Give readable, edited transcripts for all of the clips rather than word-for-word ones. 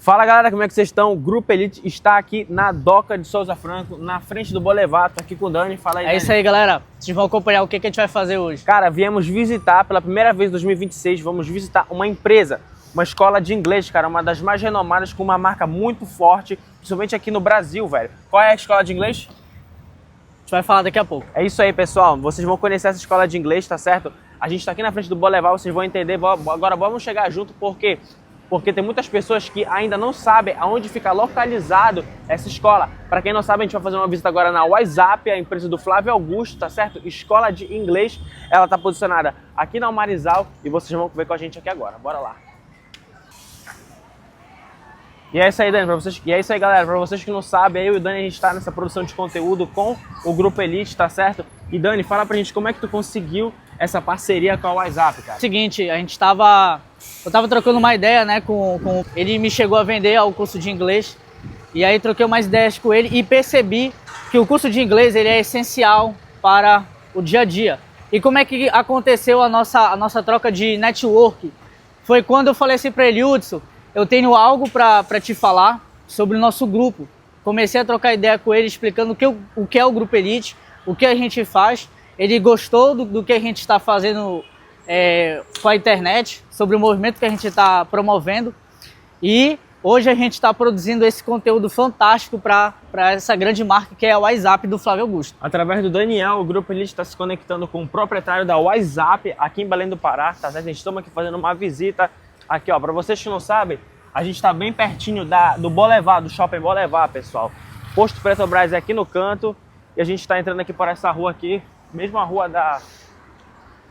Fala galera, como é que vocês estão? O Grupo Elite está aqui na Doca de Souza Franco, na frente do Boulevard. Tô aqui com o Dani, fala aí, É Dani. isso aí, galera. Vocês vão acompanhar o que a gente vai fazer hoje. Cara, viemos visitar pela primeira vez em 2026, vamos visitar uma empresa, uma escola de inglês, cara, uma das mais renomadas, com uma marca muito forte, principalmente aqui no Brasil, velho. Qual é a escola de inglês? A gente vai falar daqui a pouco. É isso aí, pessoal. Vocês vão conhecer essa escola de inglês, tá certo? A gente tá aqui na frente do Boulevard, vocês vão entender. Agora vamos chegar junto, porque tem muitas pessoas que ainda não sabem aonde fica localizado essa escola. Para quem não sabe, a gente vai fazer uma visita agora na WhatsApp, a empresa do Flávio Augusto, tá certo? Escola de inglês. Ela tá posicionada aqui na Almarizal e vocês vão ver com a gente aqui agora. Bora lá. E é isso aí, Dani, galera, pra vocês que não sabem, eu e o Dani, a gente tá nessa produção de conteúdo com o Grupo Elite, tá certo? E Dani, fala pra gente como é que tu conseguiu essa parceria com a WhatsApp, cara. Seguinte, eu tava trocando uma ideia, né, ele me chegou a vender o curso de inglês, e aí troquei umas ideias com ele e percebi que o curso de inglês, ele é essencial para o dia a dia. E como é que aconteceu a nossa troca de network? Foi quando eu falei assim pra ele, Hudson, eu tenho algo para te falar sobre o nosso grupo. Comecei a trocar ideia com ele, explicando o que é o Grupo Elite, o que a gente faz. Ele gostou do que a gente está fazendo com a internet, sobre o movimento que a gente está promovendo. E hoje a gente está produzindo esse conteúdo fantástico para essa grande marca que é a WhatsApp do Flávio Augusto. Através do Daniel, o Grupo Elite está se conectando com o proprietário da WhatsApp aqui em Belém do Pará. Tá certo? A gente estamos aqui fazendo uma visita. Aqui, ó, para vocês que não sabem, a gente está bem pertinho do Boulevard, do Shopping Boulevard, pessoal. Posto Petrobras é aqui no canto e a gente está entrando aqui por essa rua aqui, mesma rua da...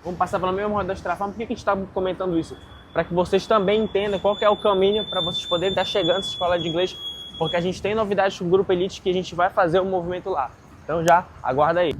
Vamos passar pela mesma rua da Estrafam. Por que a gente está comentando isso? Para que vocês também entendam qual que é o caminho para vocês poderem estar chegando nessa escola de inglês, porque a gente tem novidades com o Grupo Elite que a gente vai fazer um movimento lá. Então já aguarda aí.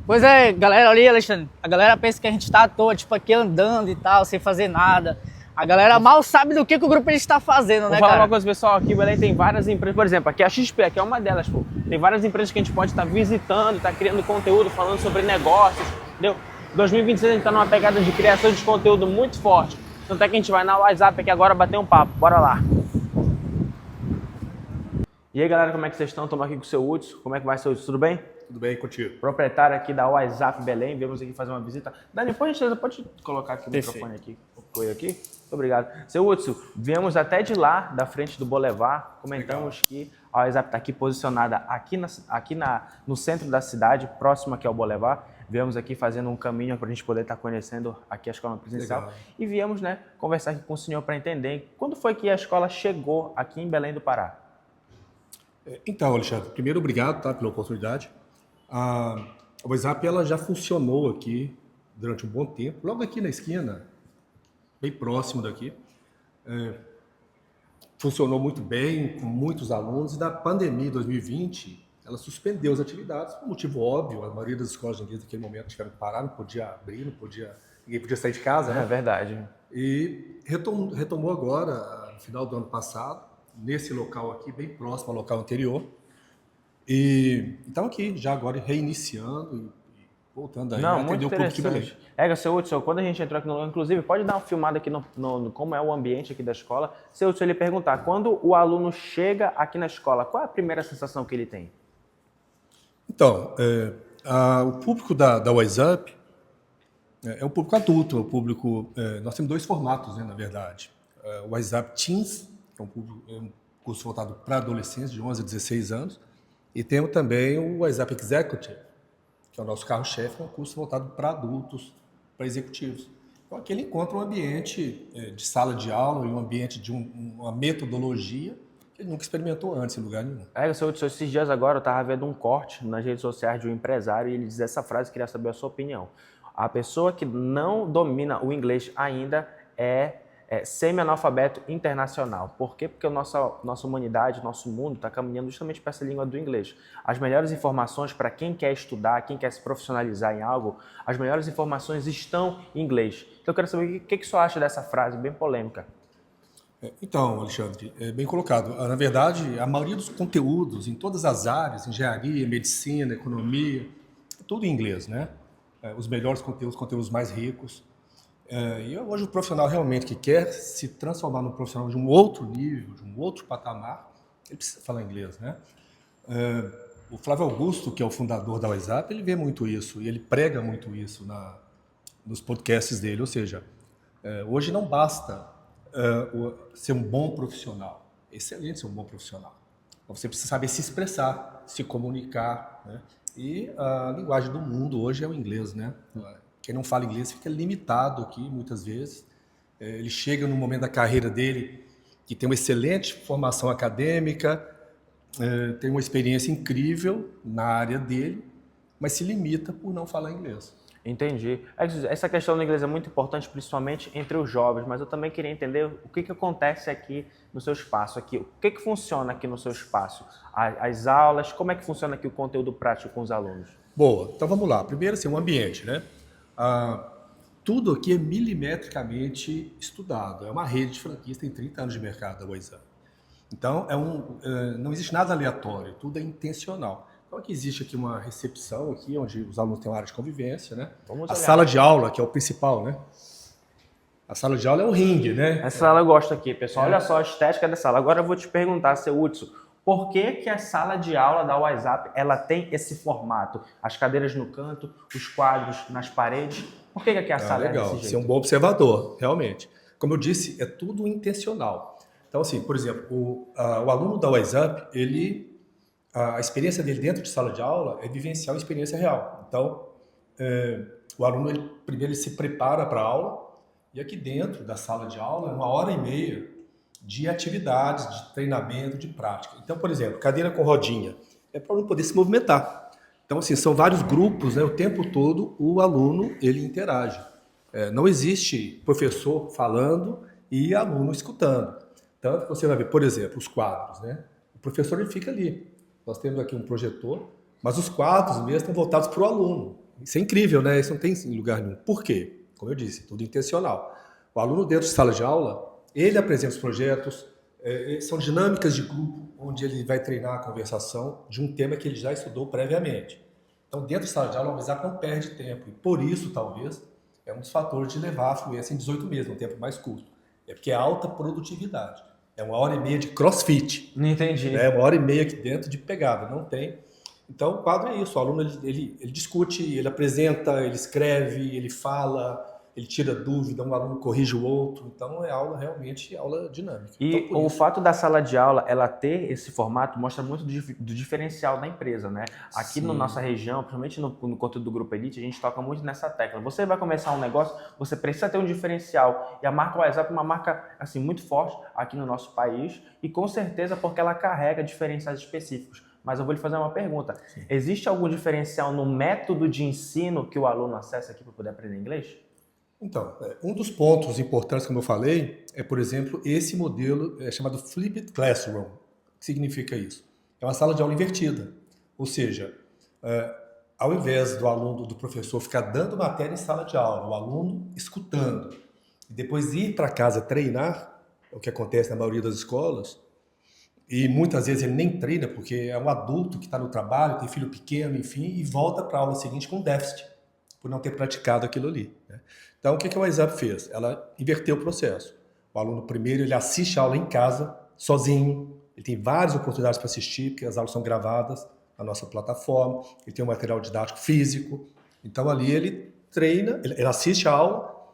Pois é, galera, olha aí, Alexandre, a galera pensa que a gente tá à toa, tipo, aqui andando e tal, sem fazer nada. A galera mal sabe do que o Grupo Elite está fazendo, né, cara? Vou falar uma coisa, pessoal, aqui em Belém tem várias empresas, por exemplo, aqui a XP, aqui é uma delas, pô. Tem várias empresas que a gente pode estar visitando, tá criando conteúdo, falando sobre negócios, entendeu? 2026 a gente tá numa pegada de criação de conteúdo muito forte. Tanto é que a gente vai na WhatsApp aqui agora bater um papo, bora lá. E aí, galera, como é que vocês estão? Estamos aqui com o seu Hudson. Como é que vai, seu Hudson? Tudo bem? Tudo bem contigo? Proprietário aqui da WhatsApp Belém, viemos aqui fazer uma visita. Dani, por gentileza, pode colocar aqui o microfone aqui, apoio aqui? Muito obrigado. Seu Hudson, viemos até de lá, da frente do Boulevard, comentamos que a WhatsApp está aqui posicionada no centro da cidade, próximo aqui ao Boulevard. Viemos aqui fazendo um caminho para a gente poder estar conhecendo aqui a escola presencial. Legal. E viemos, né, conversar aqui com o senhor para entender quando foi que a escola chegou aqui em Belém do Pará. Então, Alexandre, primeiro obrigado, tá, pela oportunidade. A WhatsApp ela já funcionou aqui durante um bom tempo, logo aqui na esquina, bem próximo daqui. Funcionou muito bem, com muitos alunos, e na pandemia de 2020, ela suspendeu as atividades, por motivo óbvio, a maioria das escolas de inglês naquele momento tiveram que parar, não podia abrir, ninguém podia sair de casa, né? É verdade. E retomou agora, no final do ano passado, nesse local aqui, bem próximo ao local anterior. E então aqui, já agora reiniciando e voltando aí a atender o público de Belém. Seu Hudson, quando a gente entrou aqui no... Inclusive, pode dar uma filmada aqui no como é o ambiente aqui da escola. Seu Hudson, ele perguntar, quando o aluno chega aqui na escola, qual é a primeira sensação que ele tem? Então, o público da WhatsApp é um público adulto, é um público... nós temos dois formatos, né, na verdade. O WhatsApp Teens, que é um curso voltado para adolescentes de 11 a 16 anos, e temos também o WhatsApp Executive, que é o nosso carro-chefe, um curso voltado para adultos, para executivos. Então, aqui ele encontra um ambiente de sala de aula e um ambiente de uma metodologia que ele nunca experimentou antes em lugar nenhum. Seu Hudson, esses dias agora eu estava vendo um corte nas redes sociais de um empresário e ele diz essa frase, queria saber a sua opinião. A pessoa que não domina o inglês ainda é semi-analfabeto internacional. Por quê? Porque a nossa humanidade, nosso mundo está caminhando justamente para essa língua do inglês. As melhores informações para quem quer estudar, quem quer se profissionalizar em algo, as melhores informações estão em inglês. Então eu quero saber o que o senhor acha dessa frase bem polêmica. Então, Alexandre, é bem colocado. Na verdade, a maioria dos conteúdos em todas as áreas, engenharia, medicina, economia, tudo em inglês, né? Os melhores conteúdos, conteúdos mais ricos. E hoje o profissional realmente que quer se transformar num profissional de um outro nível, de um outro patamar, ele precisa falar inglês, né? O Flávio Augusto, que é o fundador da WhatsApp, ele vê muito isso e ele prega muito isso nos podcasts dele. Ou seja, hoje não basta ser um bom profissional. É excelente ser um bom profissional. Você precisa saber se expressar, se comunicar, né? E a linguagem do mundo hoje é o inglês, né? Quem não fala inglês fica limitado aqui, muitas vezes. Ele chega no momento da carreira dele que tem uma excelente formação acadêmica, tem uma experiência incrível na área dele, mas se limita por não falar inglês. Entendi. Essa questão do inglês é muito importante, principalmente entre os jovens, mas eu também queria entender o que acontece aqui no seu espaço. Aqui. O que funciona aqui no seu espaço? As aulas, como é que funciona aqui o conteúdo prático com os alunos? Boa, então vamos lá. Primeiro, assim, o ambiente, né? Tudo aqui é milimetricamente estudado. É uma rede de franquias, tem 30 anos de mercado da WhatsApp. Então, não existe nada aleatório, tudo é intencional. Então, aqui existe aqui uma recepção, aqui, onde os alunos têm uma área de convivência, né? A sala de aula, que é o principal, né? A sala de aula é o ringue, né? Essa sala eu gosto aqui, pessoal. Olha só a estética da sala. Agora eu vou te perguntar, seu Hudson, por que a sala de aula da WhatsApp ela tem esse formato? As cadeiras no canto, os quadros nas paredes. Por que aqui a sala legal. é desse jeito? Você é um bom observador, realmente. Como eu disse, é tudo intencional. Então, assim, por exemplo, o aluno da WhatsApp, a experiência dele dentro de sala de aula é vivenciar uma experiência real. Então, o aluno, primeiro, ele se prepara para a aula, e aqui dentro da sala de aula, 1h30 de atividades, de treinamento, de prática. Então, por exemplo, cadeira com rodinha, é para o aluno poder se movimentar. Então, assim, são vários grupos, né? O tempo todo o aluno, ele interage. Não existe professor falando e aluno escutando. Tanto que você vai ver, por exemplo, os quadros, né? O professor, ele fica ali. Nós temos aqui um projetor, mas os quadros mesmo estão voltados para o aluno. Isso é incrível, né? Isso não tem em lugar nenhum. Por quê? Como eu disse, tudo intencional. O aluno dentro de sala de aula, ele apresenta os projetos, são dinâmicas de grupo, onde ele vai treinar a conversação de um tema que ele já estudou previamente. Então, dentro de sala de aula, o WhatsApp não perde tempo. E por isso, talvez, é um dos fatores de levar a fluência em 18 meses, um tempo mais curto. É porque é alta produtividade. É 1h30 de crossfit. Não entendi. É 1h30 aqui dentro de pegada, não tem. Então, o quadro é isso. O aluno, ele discute, ele apresenta, ele escreve, ele fala, ele tira dúvida, um aluno corrige o outro. Então, é aula realmente aula dinâmica. E então, o fato da sala de aula ela ter esse formato mostra muito do diferencial da empresa, né? Aqui na nossa região, principalmente no conteúdo do Grupo Elite, a gente toca muito nessa tecla. Você vai começar um negócio, você precisa ter um diferencial. E a marca WhatsApp é uma marca assim, muito forte aqui no nosso país e com certeza porque ela carrega diferenciais específicos. Mas eu vou lhe fazer uma pergunta. Sim. Existe algum diferencial no método de ensino que o aluno acessa aqui para poder aprender inglês? Então, um dos pontos importantes, como eu falei, é, por exemplo, esse modelo chamado Flipped Classroom. O que significa isso? É uma sala de aula invertida. Ou seja, ao invés do aluno, do professor ficar dando matéria em sala de aula, o aluno escutando, e depois ir para casa treinar, o que acontece na maioria das escolas, e muitas vezes ele nem treina, porque é um adulto que está no trabalho, tem filho pequeno, enfim, e volta para a aula seguinte com déficit, por não ter praticado aquilo ali, né? Então, o que a WhatsApp fez? Ela inverteu o processo. O aluno, primeiro, ele assiste a aula em casa, sozinho. Ele tem várias oportunidades para assistir, porque as aulas são gravadas na nossa plataforma. Ele tem um material didático físico. Então, ali ele treina, ele assiste a aula,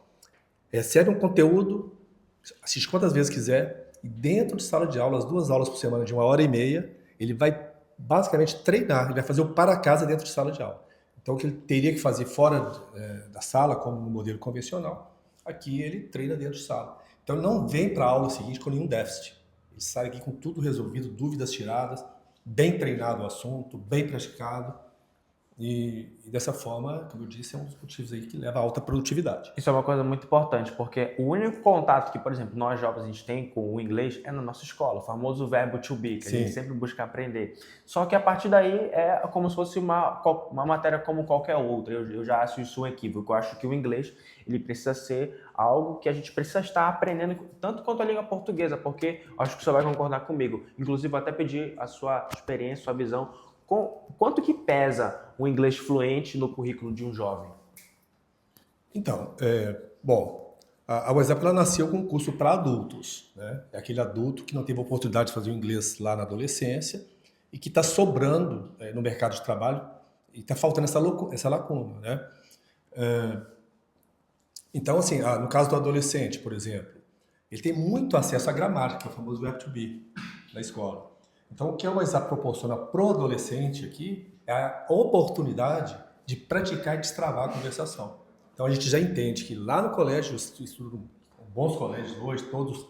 recebe um conteúdo, assiste quantas vezes quiser, e dentro de sala de aula, as 2 aulas por semana de 1h30, ele vai basicamente treinar, ele vai fazer o para casa dentro de sala de aula. Então, o que ele teria que fazer fora da sala, como no modelo convencional, aqui ele treina dentro de sala. Então, ele não vem para a aula seguinte com nenhum déficit. Ele sai aqui com tudo resolvido, dúvidas tiradas, bem treinado o assunto, bem praticado. E dessa forma, como eu disse, é um dos motivos aí que leva a alta produtividade. Isso é uma coisa muito importante, porque o único contato que, por exemplo, nós jovens a gente tem com o inglês é na nossa escola, o famoso verbo to be, que a gente sempre busca aprender. Só que a partir daí é como se fosse uma matéria como qualquer outra. Eu já acho isso um equívoco. Eu acho que o inglês ele precisa ser algo que a gente precisa estar aprendendo tanto quanto a língua portuguesa, porque acho que você vai concordar comigo. Inclusive, vou até pedir a sua experiência, sua visão. Quanto que pesa o inglês fluente no currículo de um jovem? Então, Bom, a WhatsApp ela nasceu com um curso para adultos, né? É aquele adulto que não teve a oportunidade de fazer o inglês lá na adolescência e que está sobrando no mercado de trabalho e está faltando essa lacuna, né? Então, assim, no caso do adolescente, por exemplo, ele tem muito acesso à gramática, o famoso verbo to be, na escola. Então, o que a WhatsApp proporciona para o adolescente aqui é a oportunidade de praticar e destravar a conversação. Então, a gente já entende que lá no colégio, estudam bons colégios hoje, todos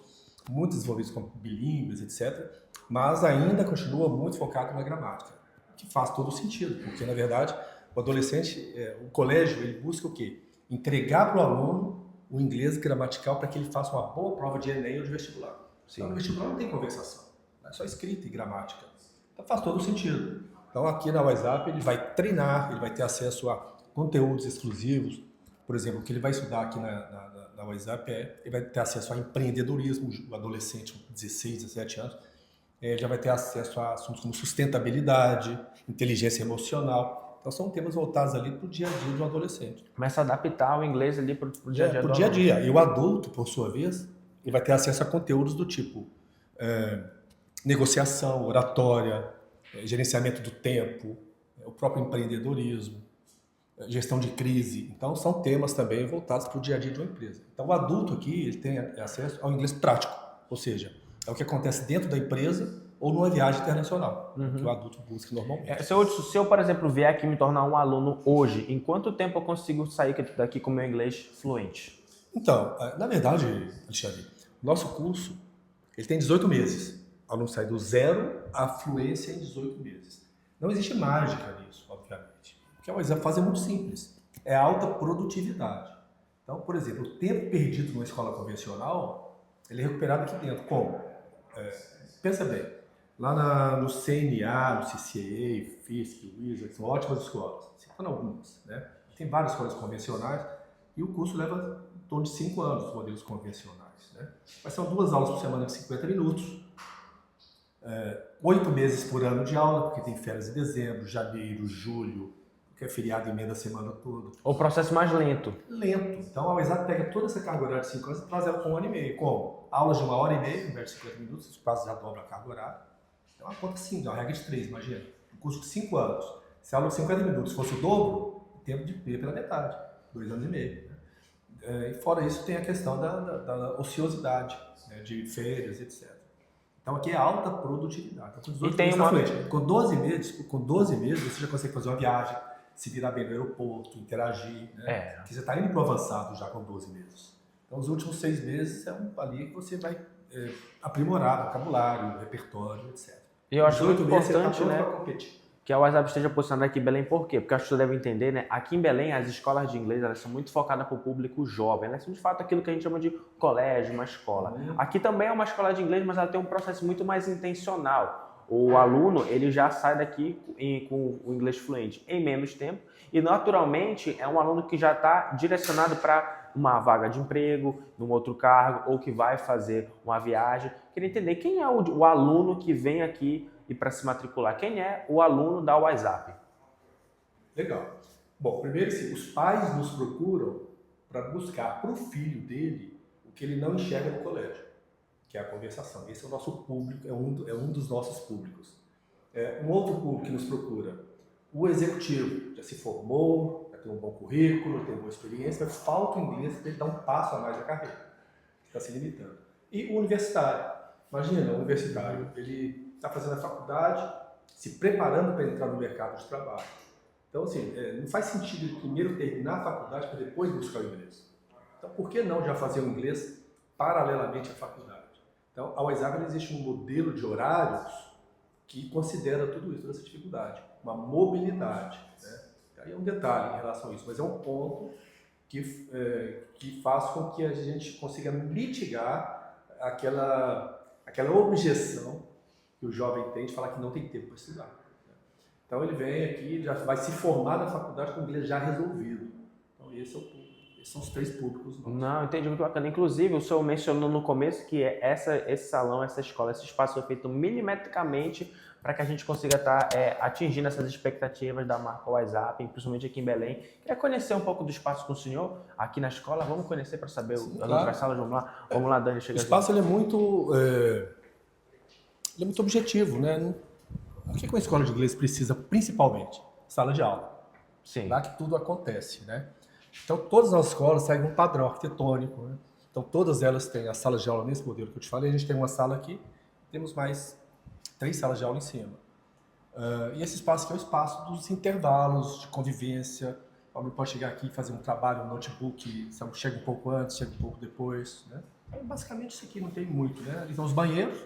muito desenvolvidos como bilíngues, etc., mas ainda continua muito focado na gramática, que faz todo sentido, porque, na verdade, o adolescente, o colégio, ele busca o quê? Entregar para o aluno o inglês gramatical para que ele faça uma boa prova de Enem ou de vestibular. Então, no vestibular não tem conversação, é só escrita e gramática. Então, faz todo sentido. Então, aqui na WhatsApp, ele vai treinar, ele vai ter acesso a conteúdos exclusivos. Por exemplo, o que ele vai estudar aqui na WhatsApp ele vai ter acesso a empreendedorismo, o adolescente com 16, 17 anos, ele já vai ter acesso a assuntos como sustentabilidade, inteligência emocional. Então, são temas voltados ali para o dia a dia do adolescente. Começa a adaptar o inglês ali para o dia a dia Para do o dia a aluno. dia. E o adulto, por sua vez, ele vai ter acesso a conteúdos do tipo negociação, oratória, gerenciamento do tempo, o próprio empreendedorismo, gestão de crise. Então, são temas também voltados para o dia a dia de uma empresa. Então, o adulto aqui ele tem acesso ao inglês prático, ou seja, é o que acontece dentro da empresa ou numa viagem internacional, que o adulto busca normalmente. Se eu, por exemplo, vier aqui me tornar um aluno hoje, em quanto tempo eu consigo sair daqui com o meu inglês fluente? Então, na verdade, Alexandre, nosso curso ele tem 18 meses. O aluno sai do zero à fluência em 18 meses. Não existe mágica nisso, obviamente. O que a WhatsApp faz é muito simples. É alta produtividade. Então, por exemplo, o tempo perdido numa escola convencional, ele é recuperado aqui dentro. Como? Pensa bem, lá no CNA, no CCA, FISC, Wizard, são ótimas escolas. Citando algumas, né? Tem várias escolas convencionais e o curso leva em torno de 5 anos, os modelos convencionais, né? Mas são 2 aulas por semana de 50 minutos, 8 meses por ano de aula, porque tem férias em dezembro, janeiro, julho, que é feriado e emenda a semana toda. O processo mais lento. Lento. Então a WhatsApp pega toda essa carga horária de 5 anos e traz ela com 1 ano e meio. Como? Aulas de 1h30, ao invés de 50 minutos, isso quase já dobra a carga horária. É uma conta simples, é uma regra de 3, imagina. Um curso de 5 anos. Se a aula de 50 minutos fosse o dobro, o tempo de ir pela metade, 2 anos e meio. Né? E fora isso tem a questão da ociosidade, né, de férias, etc. Então aqui é alta produtividade. Então, com 12 meses você já consegue fazer uma viagem, se virar bem no aeroporto, interagir, né? Porque você está indo para o avançado já com 12 meses. Então os últimos 6 meses é ali que você vai aprimorar o vocabulário, o repertório, etc. E eu acho muito importante, né, competir. que a WhatsApp esteja posicionada aqui em Belém. Por quê? Porque acho que você deve entender, né? Aqui em Belém, as escolas de inglês elas são muito focadas para o público jovem. Elas são, de fato, aquilo que a gente chama de colégio, uma escola. Aqui também é uma escola de inglês, mas ela tem um processo muito mais intencional. O aluno, ele já sai daqui com o inglês fluente em menos tempo e, naturalmente, é um aluno que já está direcionado para uma vaga de emprego, num outro cargo, ou que vai fazer uma viagem. Queria entender quem é o aluno que vem aqui e para se matricular. Quem é o aluno da WhatsApp? Legal. Bom, primeiro, sim, os pais nos procuram para buscar para o filho dele o que ele não enxerga no colégio, que é a conversação. Esse é o nosso público, é um dos nossos públicos. Um outro público que nos procura, o executivo, já se formou, já tem um bom currículo, tem uma boa experiência, mas falta o inglês para ele dar um passo a mais na carreira, está se limitando. E o universitário. Imagina, o universitário, ele está fazendo a faculdade, se preparando para entrar no mercado de trabalho. Então, assim, não faz sentido ele primeiro terminar a faculdade para depois buscar o inglês. Então, por que não já fazer o inglês paralelamente à faculdade? Então, a WhatsApp existe um modelo de horários que considera tudo isso, toda essa dificuldade, uma mobilidade. Né? Aí é um detalhe em relação a isso, mas é um ponto que faz com que a gente consiga mitigar aquela objeção que o jovem tem de falar que não tem tempo para estudar. Né? Então ele vem aqui, já vai se formar na faculdade com o inglês já resolvido. Então esse Esses são os 3 públicos. Não, entendi, muito bacana. Inclusive, o senhor mencionou no começo que esse salão, essa escola, esse espaço foi feito milimetricamente para que a gente consiga estar atingindo essas expectativas da marca WhatsApp, principalmente aqui em Belém. Queria conhecer um pouco do espaço com o senhor aqui na escola. Vamos conhecer para saber as outras salas. Vamos lá, Dani. O espaço ele é muito objetivo, né? O que uma escola de inglês precisa principalmente? Sala de aula. Sim. Lá que tudo acontece, né? Então, todas as nossas escolas seguem um padrão arquitetônico, né? Então, todas elas têm as salas de aula nesse modelo que eu te falei. A gente tem uma sala aqui, temos mais 3 salas de aula em cima. E esse espaço aqui é o espaço dos intervalos de convivência. O aluno pode chegar aqui e fazer um trabalho no notebook, chega um pouco antes, chega um pouco depois, né? Basicamente, isso aqui não tem muito, né? Ali estão os banheiros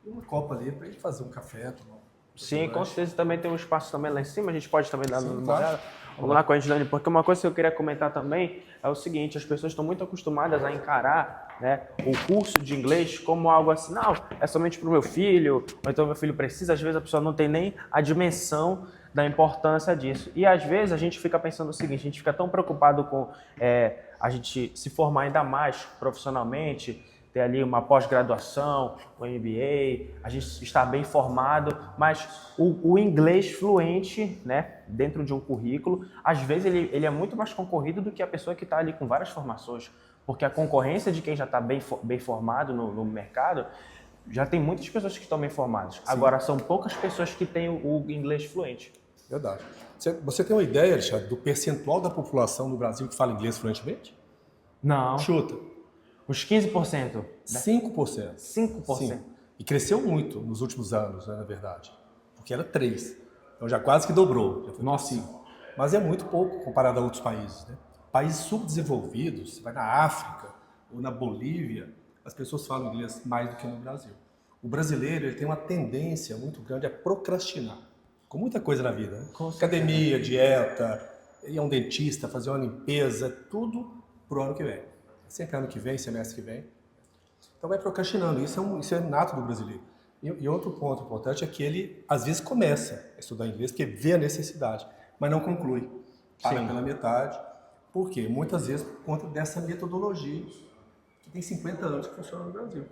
e uma copa ali para ele fazer um café, tomar. Sim, com certeza também tem um espaço também lá em cima, a gente pode também dar uma claro. olhada. Vamos lá com a gente, Dani, porque uma coisa que eu queria comentar também é o seguinte, as pessoas estão muito acostumadas a encarar, né, o curso de inglês como algo assim, não, é somente para o meu filho, ou então meu filho precisa, às vezes a pessoa não tem nem a dimensão da importância disso. E às vezes a gente fica pensando o seguinte, a gente fica tão preocupado com a gente se formar ainda mais profissionalmente, ter ali uma pós-graduação, um MBA, a gente está bem formado, mas o inglês fluente, né, dentro de um currículo, às vezes ele é muito mais concorrido do que a pessoa que está ali com várias formações, porque a concorrência de quem já está bem formado no mercado, já tem muitas pessoas que estão bem formadas. Sim. Agora, são poucas pessoas que têm o inglês fluente. Verdade. Você tem uma ideia, Alexandre, do percentual da população no Brasil que fala inglês fluentemente? Não. Chuta. Uns 15%. 5%. 5%. Sim. E cresceu muito nos últimos anos, né, na verdade. Porque era 3%. Então já quase que dobrou. Já foi para 5%. Mas é muito pouco comparado a outros países, né? Países subdesenvolvidos, você vai na África ou na Bolívia, as pessoas falam inglês mais do que no Brasil. O brasileiro ele tem uma tendência muito grande a procrastinar. Com muita coisa na vida. Né? Academia, dieta, ir a um dentista, fazer uma limpeza, tudo pro ano que vem. Sempre ano que vem, semestre que vem. Então vai procrastinando. Isso é nato do brasileiro. E outro ponto importante é que ele, às vezes, começa a estudar inglês porque vê a necessidade, mas não conclui. Para pela metade. Por quê? Muitas vezes por conta dessa metodologia que tem 50 anos que funciona no Brasil.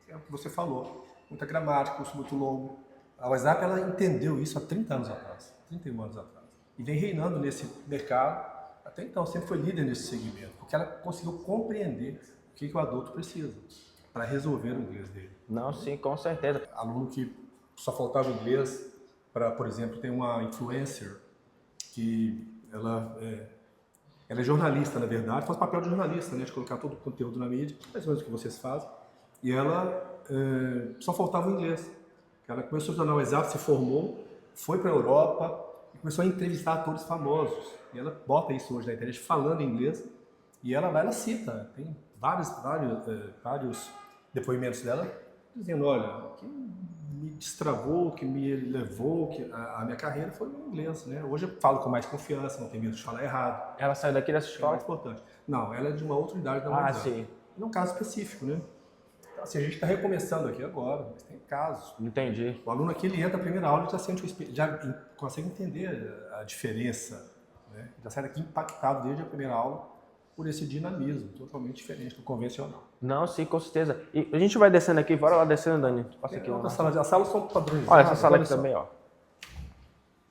É o que você falou. Muita gramática, curso muito longo. A WhatsApp, ela entendeu isso há 30 anos atrás, 31 anos atrás. E vem reinando nesse mercado. Até então, sempre foi líder nesse segmento, porque ela conseguiu compreender o que o adulto precisa para resolver o inglês dele. Não, sim, com certeza. Aluno que só faltava inglês para, por exemplo, tem uma influencer que ela é jornalista, na verdade, faz papel de jornalista, né, de colocar todo o conteúdo na mídia, mais ou menos o que vocês fazem, e ela só faltava o inglês. Ela começou a estudar no WhatsApp, se formou, foi para a Europa, começou a entrevistar atores famosos. E ela bota isso hoje na internet falando inglês. E ela cita, tem vários depoimentos dela dizendo, olha, o que me destravou, o que me levou, que a minha carreira foi no inglês, né? Hoje eu falo com mais confiança, não tenho medo de falar errado. Ela saiu daqui dessa escola? É muito importante. Não, ela é de uma outra unidade da WhatsApp. Sim. É um caso específico, né? Então, assim, a gente está recomeçando aqui agora, mas tem casos. Entendi. O aluno aqui, ele entra na primeira aula e já consegue entender a diferença, né? Já sai daqui impactado desde a primeira aula por esse dinamismo totalmente diferente do convencional. Não, sim, com certeza. E a gente vai descendo aqui, bora lá descendo, Dani. Passa aqui. As salas são padronizadas. Olha essa sala aqui também, ó.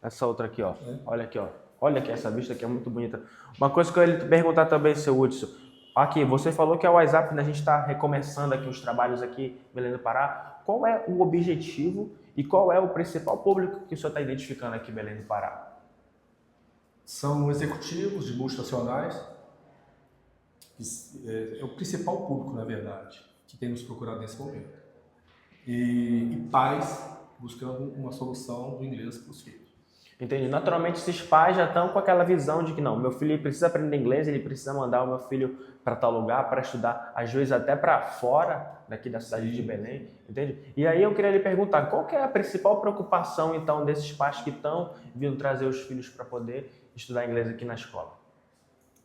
Essa outra aqui, ó. Olha aqui, ó. Olha aqui, essa vista aqui é muito bonita. Uma coisa que eu ia te perguntar também, seu Hudson. Aqui, você falou que a WhatsApp, né, a gente está recomeçando aqui os trabalhos aqui em Belém do Pará. Qual é o objetivo e qual é o principal público que o senhor está identificando aqui em Belém do Pará? São executivos de multinacionais. É o principal público, na verdade, que tem nos procurado nesse momento. E pais buscando uma solução do inglês para os filhos. Entendi. Naturalmente, esses pais já estão com aquela visão de que não, meu filho precisa aprender inglês, ele precisa mandar o meu filho para tal lugar, para estudar, às vezes até para fora daqui da cidade de Belém, entende? E aí eu queria lhe perguntar, qual que é a principal preocupação, então, desses pais que estão vindo trazer os filhos para poder estudar inglês aqui na escola?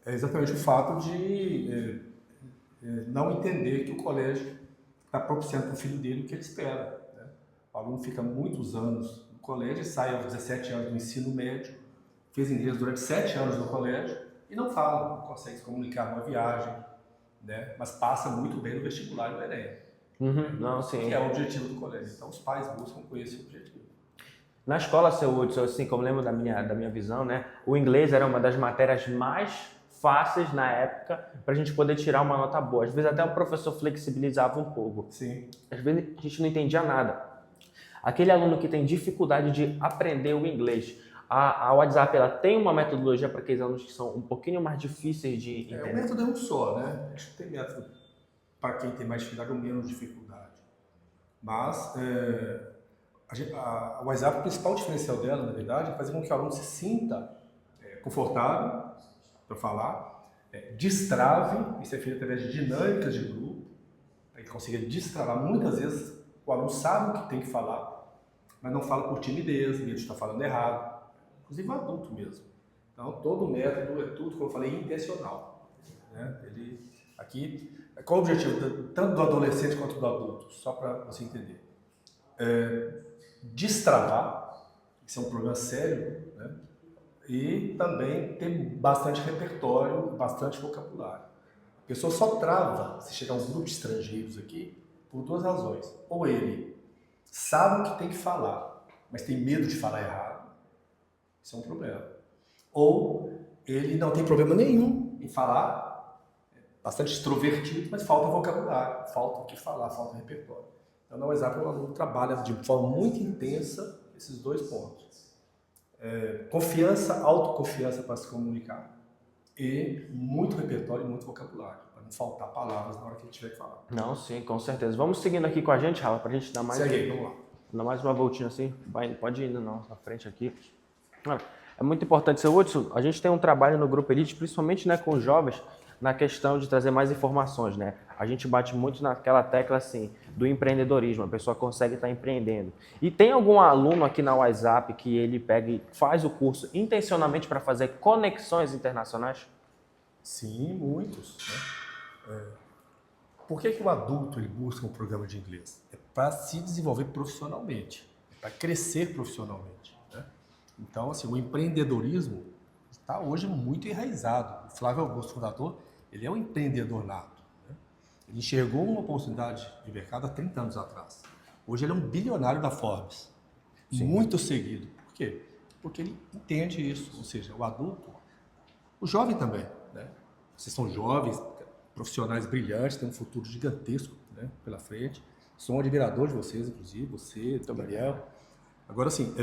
É exatamente o fato de não entender que o colégio está propiciando para o filho dele o que ele espera. Né? O aluno fica muitos anos no colégio, sai aos 17 anos do ensino médio, fez inglês durante 7 anos no colégio e não fala, não consegue se comunicar numa viagem, né? Mas passa muito bem no vestibular e no Enem, Não, sim. que é o objetivo do colégio. Então os pais buscam com esse objetivo. Na escola, seu Hudson, assim, como lembro da minha visão, né? O inglês era uma das matérias mais fáceis na época para a gente poder tirar uma nota boa. Às vezes até o professor flexibilizava um pouco. Sim. Às vezes a gente não entendia nada. Aquele aluno que tem dificuldade de aprender o inglês, a WhatsApp ela tem uma metodologia para aqueles alunos que são um pouquinho mais difíceis de entender. O método é um só, né? A gente tem método para quem tem mais dificuldade ou menos dificuldade. Mas a WhatsApp, o principal diferencial dela, na verdade, é fazer com que o aluno se sinta confortável para falar, destrave, isso é feito através de dinâmicas de grupo, para que consiga destravar. Muitas vezes o aluno sabe o que tem que falar, mas não fala por timidez, medo de estar falando errado, inclusive o adulto mesmo. Então, todo método é tudo, como eu falei, intencional. Né? Aqui, qual o objetivo tanto do adolescente quanto do adulto? Só para você entender. Destravar, isso é um problema sério, né? E também ter bastante repertório, bastante vocabulário. A pessoa só trava se chegar um grupo de estrangeiros aqui por duas razões. Ou ele sabe o que tem que falar, mas tem medo de falar errado, isso é um problema. Ou ele não tem problema nenhum em falar, bastante extrovertido, mas falta vocabulário, falta o que falar, falta repertório. Então, na WhatsApp, o aluno trabalha de forma muito intensa esses dois pontos. Confiança, autoconfiança para se comunicar e muito repertório e muito vocabulário, para não faltar palavras na hora que ele tiver que falar. Não, sim, com certeza. Vamos seguindo aqui com a gente, Rafa, para a gente dar mais, Segue aí, vamos lá. dar mais uma voltinha assim. Pode ir indo na frente aqui. É muito importante, seu Hudson, a gente tem um trabalho no Grupo Elite, principalmente, né, com os jovens, na questão de trazer mais informações, né? A gente bate muito naquela tecla, assim, do empreendedorismo, a pessoa consegue estar empreendendo. E tem algum aluno aqui na WhatsApp que ele pega e faz o curso intencionalmente para fazer conexões internacionais? Sim, muitos. Né? Por que o adulto ele busca um programa de inglês? É para se desenvolver profissionalmente, para crescer profissionalmente. Né? Então, assim, o empreendedorismo está hoje muito enraizado. O Flávio Augusto, fundador, ele é um empreendedor nato. Né? Ele enxergou uma oportunidade de mercado há 30 anos atrás. Hoje ele é um bilionário da Forbes. Sim. Muito seguido. Por quê? Porque ele entende isso. Ou seja, o adulto, o jovem também. Né? Vocês são jovens, profissionais brilhantes, têm um futuro gigantesco, né, pela frente. Sou um admirador de vocês, inclusive, você, Gabriel. Agora, assim,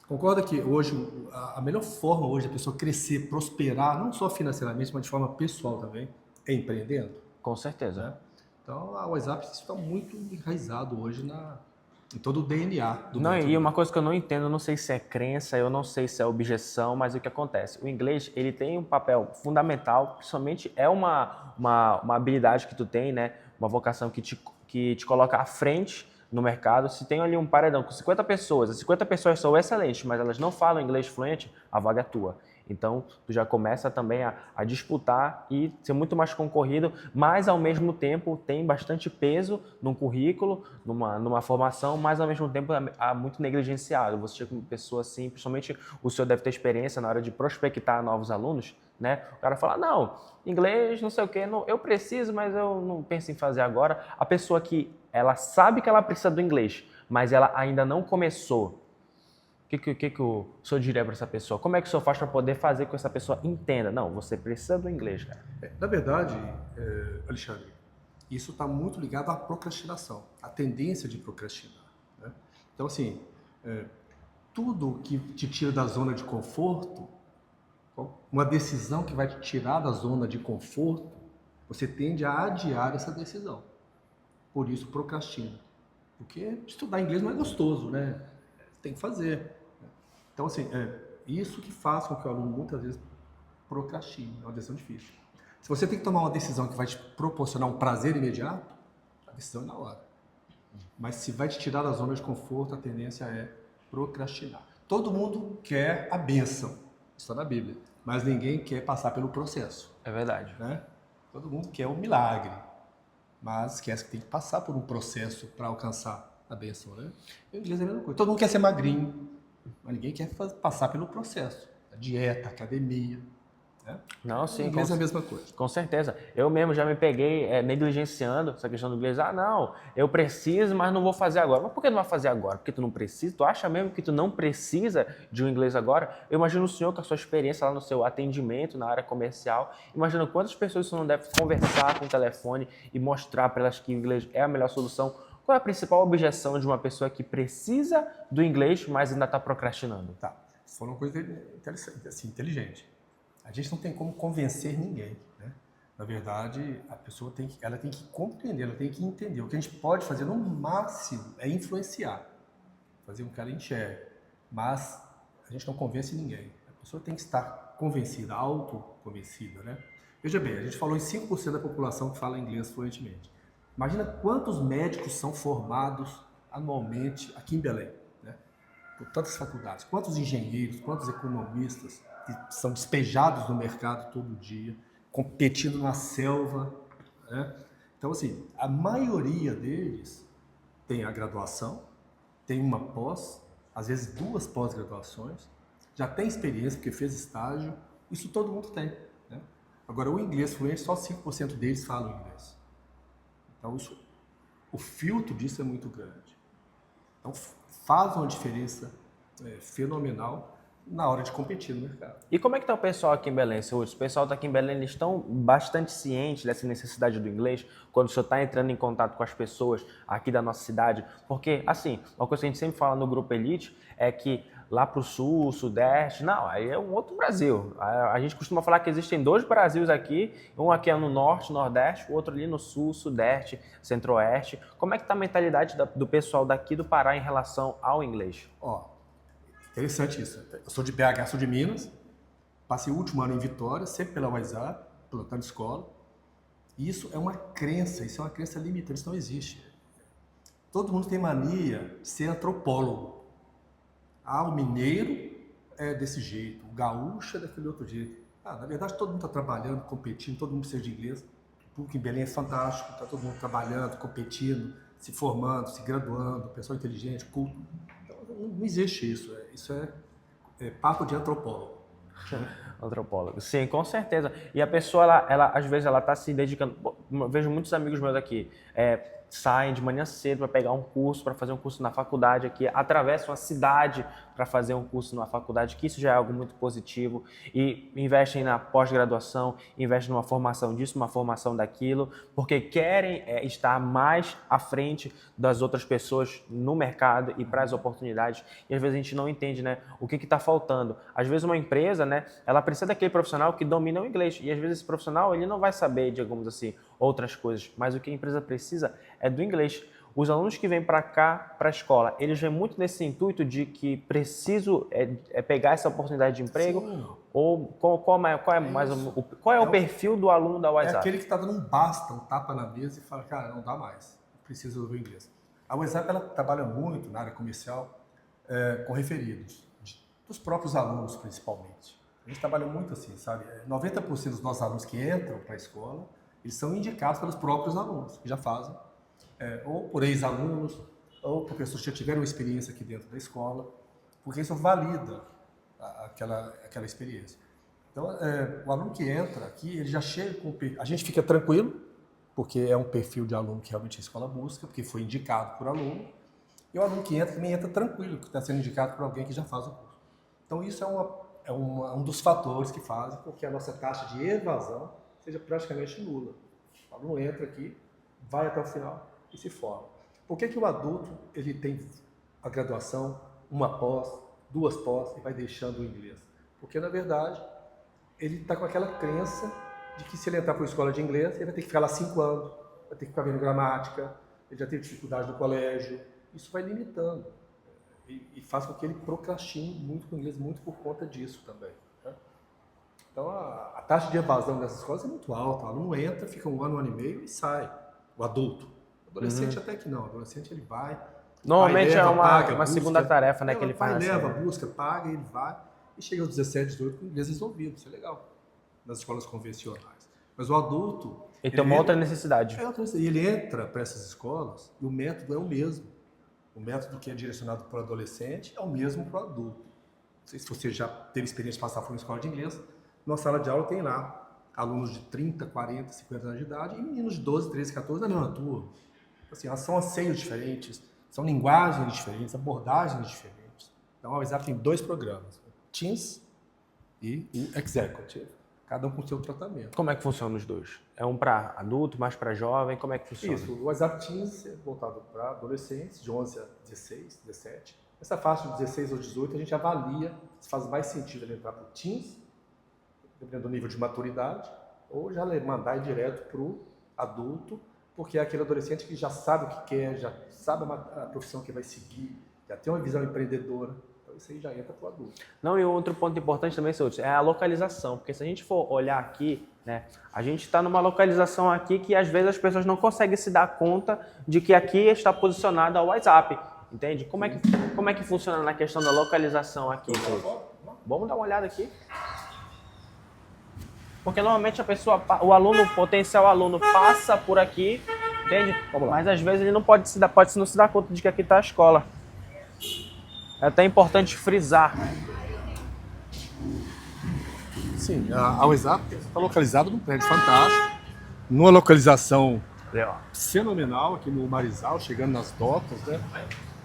concorda que hoje a melhor forma hoje da pessoa crescer, prosperar, não só financeiramente, mas de forma pessoal também, é empreendendo? Com certeza. Né? Então, a WhatsApp está muito enraizado hoje em todo o DNA do Não, método. e uma coisa que eu não entendo, eu não sei se é crença, eu não sei se é objeção, mas o que acontece? O inglês, ele tem um papel fundamental, principalmente é uma habilidade que tu tem, né? Uma vocação que te coloca à frente no mercado. Se tem ali um paredão com 50 pessoas, as 50 pessoas são excelentes, mas elas não falam inglês fluente, a vaga é tua. Então, tu já começa também a disputar e ser muito mais concorrido, mas ao mesmo tempo tem bastante peso num currículo, numa formação, mas ao mesmo tempo é muito negligenciado. Você chega com uma pessoa assim, principalmente o senhor deve ter experiência na hora de prospectar novos alunos, né? O cara fala, não, inglês, não sei o quê, não, eu preciso, mas eu não penso em fazer agora. A pessoa que ela sabe que ela precisa do inglês, mas ela ainda não começou. O que o senhor diria para essa pessoa? Como é que o senhor faz para poder fazer com que essa pessoa entenda? Não, você precisa do inglês, cara. Na verdade, Alexandre, isso está muito ligado à procrastinação, à tendência de procrastinar. Né? Então, assim, tudo que te tira da zona de conforto, uma decisão que vai te tirar da zona de conforto, você tende a adiar essa decisão. Por isso, procrastina. Porque estudar inglês não é gostoso, né? Tem que fazer. Então, assim, isso que faz com que o aluno muitas vezes procrastine. É uma decisão difícil. Se você tem que tomar uma decisão que vai te proporcionar um prazer imediato, a decisão é na hora. Mas se vai te tirar da zona de conforto, a tendência é procrastinar. Todo mundo quer a bênção, isso está na Bíblia, mas ninguém quer passar pelo processo. É verdade. Né? Todo mundo quer o milagre, mas esquece que tem que passar por um processo para alcançar a bênção, né? O inglês é a mesma coisa. Todo mundo quer ser magrinho, mas ninguém quer passar pelo processo. A dieta, a academia. Né? Não, O sim, inglês é a mesma coisa. com certeza. Eu mesmo já me peguei negligenciando essa questão do inglês. Ah, não, eu preciso, mas não vou fazer agora. Mas por que não vai fazer agora? Porque tu não precisa? Tu acha mesmo que tu não precisa de um inglês agora? Eu imagino o senhor com a sua experiência lá no seu atendimento na área comercial. Imagina quantas pessoas você não deve conversar com o telefone e mostrar para elas que o inglês é a melhor solução. Qual é a principal objeção de uma pessoa que precisa do inglês, mas ainda está procrastinando? Tá. Isso foi uma coisa interessante, assim, inteligente. A gente não tem como convencer ninguém, né? Na verdade, a pessoa ela tem que compreender, ela tem que entender. O que a gente pode fazer no máximo é influenciar, fazer com que ela enxergue. Mas a gente não convence ninguém. A pessoa tem que estar convencida, autoconvencida, né? Veja bem, a gente falou em 5% da população que fala inglês fluentemente. Imagina quantos médicos são formados anualmente aqui em Belém, né? Por tantas faculdades. Quantos engenheiros, quantos economistas que são despejados no mercado todo dia, competindo na selva, né? Então, assim, a maioria deles tem a graduação, tem uma pós, às vezes 2 pós-graduações, já tem experiência porque fez estágio, isso todo mundo tem, né? Agora, o inglês fluente, só 5% deles falam inglês. Então, o filtro disso é muito grande. Então, faz uma diferença fenomenal na hora de competir no mercado. E como é que está o pessoal aqui em Belém, seu Hudson? O pessoal está aqui em Belém, eles estão bastante cientes dessa necessidade do inglês quando o senhor está entrando em contato com as pessoas aqui da nossa cidade? Porque, assim, uma coisa que a gente sempre fala no Grupo Elite é que lá para o sul, sudeste, não, aí é um outro Brasil. A gente costuma falar que existem 2 Brasis aqui, um aqui é no norte, nordeste, o outro ali no sul, sudeste, centro-oeste. Como é que está a mentalidade do pessoal daqui do Pará em relação ao inglês? Ó, interessante isso. Eu sou de BH, sou de Minas, passei o último ano em Vitória, sempre pela WhatsApp, plantando escola. E isso é uma crença limitante, isso não existe. Todo mundo tem mania de ser antropólogo. Ah, o mineiro é desse jeito, o gaúcho é daquele outro jeito. Ah, na verdade, todo mundo está trabalhando, competindo, todo mundo precisa de inglês. O público em Belém é fantástico, está todo mundo trabalhando, competindo, se formando, se graduando, pessoal inteligente, culto. Então, não existe isso. Isso é papo de antropólogo. Antropólogo, sim, com certeza. E a pessoa, ela às vezes, ela está se dedicando. Eu vejo muitos amigos meus aqui, saem de manhã cedo para pegar um curso, para fazer um curso na faculdade aqui, atravessam a cidade para fazer um curso na faculdade, que isso já é algo muito positivo, e investem na pós-graduação, investem numa formação disso, uma formação daquilo, porque querem estar mais à frente das outras pessoas no mercado e para as oportunidades. E às vezes a gente não entende, né, o que está faltando. Às vezes uma empresa, né, ela precisa daquele profissional que domina o inglês, e às vezes esse profissional ele não vai saber, digamos assim, outras coisas, mas o que a empresa precisa é do inglês. Os alunos que vêm para cá, para a escola, eles vêm muito nesse intuito de que preciso pegar essa oportunidade de emprego. Sim. Ou qual é o perfil do aluno da WhatsApp? É aquele que está dando um basta, um tapa na mesa e fala, cara, não dá mais, preciso do inglês. A WhatsApp ela trabalha muito na área comercial com referidos, dos próprios alunos principalmente. A gente trabalha muito assim, sabe? 90% dos nossos alunos que entram para a escola, eles são indicados pelos próprios alunos, que já fazem, ou por ex-alunos, ou por pessoas que já tiveram experiência aqui dentro da escola, porque isso valida aquela experiência. Então, o aluno que entra aqui, ele já chega com... A gente fica tranquilo, porque é um perfil de aluno que realmente a escola busca, porque foi indicado por aluno, e o aluno que entra também entra tranquilo, que está sendo indicado por alguém que já faz o curso. Então, isso é um dos fatores que fazem com que a nossa taxa de evasão seja praticamente nula. O aluno entra aqui, vai até o final e se forma. Por que o adulto ele tem a graduação, uma pós, 2 pós e vai deixando o inglês? Porque, na verdade, ele está com aquela crença de que se ele entrar para a escola de inglês, ele vai ter que ficar lá 5 anos, vai ter que ficar vendo gramática, ele já teve dificuldade no colégio. Isso vai limitando e faz com que ele procrastine muito com o inglês, muito por conta disso também. Né? Então, a taxa de evasão dessas escolas é muito alta. O aluno entra, fica 1 ano, 1 ano e meio e sai. O adulto. O adolescente até que não. O adolescente ele vai. Normalmente leva, é uma paga, segunda tarefa, né, que ele faz. Ele leva, busca, paga, ele vai. E chega aos 17, 18 com o inglês resolvido. Isso é legal. Nas escolas convencionais. Mas o adulto... Ele tem uma outra necessidade. E ele entra para essas escolas e o método é o mesmo. O método que é direcionado para o adolescente é o mesmo para o adulto. Não sei se você já teve experiência de passar por uma escola de inglês, Nossa sala de aula tem lá alunos de 30, 40, 50 anos de idade e meninos de 12, 13, 14 da mesma turma. Assim, são anseios diferentes, são linguagens diferentes, abordagens diferentes. Então, a WhatsApp tem 2 programas, o Teams e o Executive, cada um com o seu tratamento. Como é que funciona os dois? É um para adulto, mais para jovem? Como é que funciona? Isso, o WhatsApp Teams é voltado para adolescentes de 11 a 16, 17. Essa faixa de 16 ou 18 a gente avalia se faz mais sentido ele entrar para o Teams, dependendo do nível de maturidade, ou já mandar direto para o adulto, porque é aquele adolescente que já sabe o que quer, já sabe a profissão que vai seguir, já tem uma visão empreendedora. Então isso aí já entra para o adulto. Não, e outro ponto importante também, seu Hudson, é a localização, porque se a gente for olhar aqui, né, a gente está numa localização aqui que às vezes as pessoas não conseguem se dar conta de que aqui está posicionado o WhatsApp, entende? Como é que funciona na questão da localização aqui? Vamos dar uma olhada aqui. Porque normalmente a pessoa, o potencial aluno passa por aqui, entende? Mas às vezes ele não pode não se dar conta de que aqui está a escola. É até importante frisar. Sim, a WhatsApp está localizada num prédio fantástico, numa localização fenomenal aqui no Marizal, chegando nas docas, né?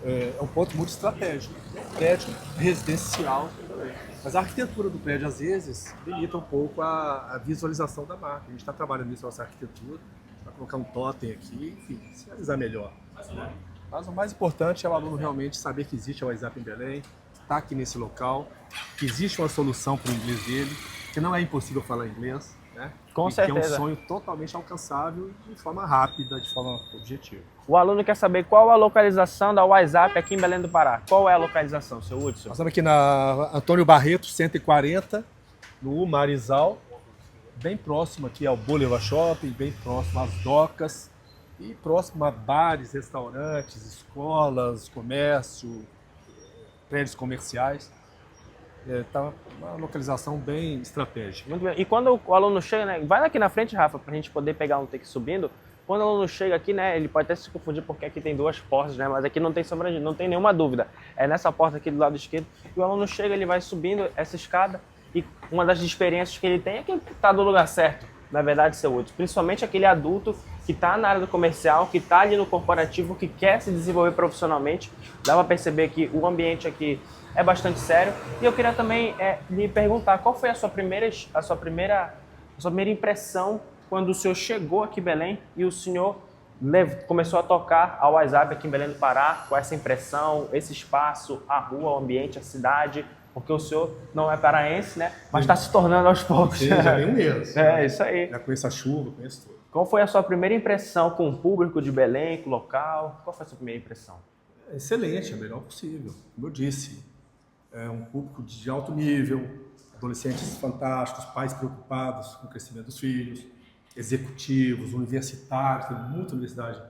É um ponto muito estratégico. É um prédio residencial também. Mas a arquitetura do prédio, às vezes, limita um pouco a visualização da marca. A gente está trabalhando nisso, nossa arquitetura, para colocar um totem aqui, enfim, sinalizar melhor. Né? Mas o mais importante é o aluno realmente saber que existe a WhatsApp em Belém, está aqui nesse local, que existe uma solução para o inglês dele, que não é impossível falar inglês, né? Com certeza. Que é um sonho totalmente alcançável de forma rápida, de forma objetiva. O aluno quer saber qual a localização da WhatsApp aqui em Belém do Pará. Qual é a localização, seu Hudson? Nós estamos aqui na Antônio Barreto, 140, no Marizal, bem próximo aqui ao Boulevard Shopping, bem próximo às docas e próximo a bares, restaurantes, escolas, comércio, prédios comerciais. Está uma localização bem estratégica. Muito bem. E quando o aluno chega, né? Vai aqui na frente, Rafa, para a gente poder pegar um take subindo. Quando o aluno chega aqui, né? Ele pode até se confundir porque aqui tem 2 portas, né? Mas aqui não tem não tem nenhuma dúvida. É nessa porta aqui do lado esquerdo. E o aluno chega, ele vai subindo essa escada e uma das experiências que ele tem é que ele está no lugar certo, na verdade, seu Hudson. Principalmente aquele adulto que está na área do comercial, que está ali no corporativo, que quer se desenvolver profissionalmente. Dá para perceber que o ambiente aqui é bastante sério. E eu queria também lhe perguntar, qual foi a sua primeira impressão quando o senhor chegou aqui em Belém e o senhor começou a tocar a WhatsApp aqui em Belém do Pará, com essa impressão, esse espaço, a rua, o ambiente, a cidade, porque o senhor não é paraense, né? Mas está se tornando aos poucos. Sim, já tem um mês. É, isso aí. Já conheço a chuva, conheço tudo. Qual foi a sua primeira impressão com o público de Belém, com o local? Qual foi a sua primeira impressão? Excelente, é a melhor possível. Como eu disse, é um público de alto nível, adolescentes fantásticos, pais preocupados com o crescimento dos filhos, executivos, universitários, tem muita universidade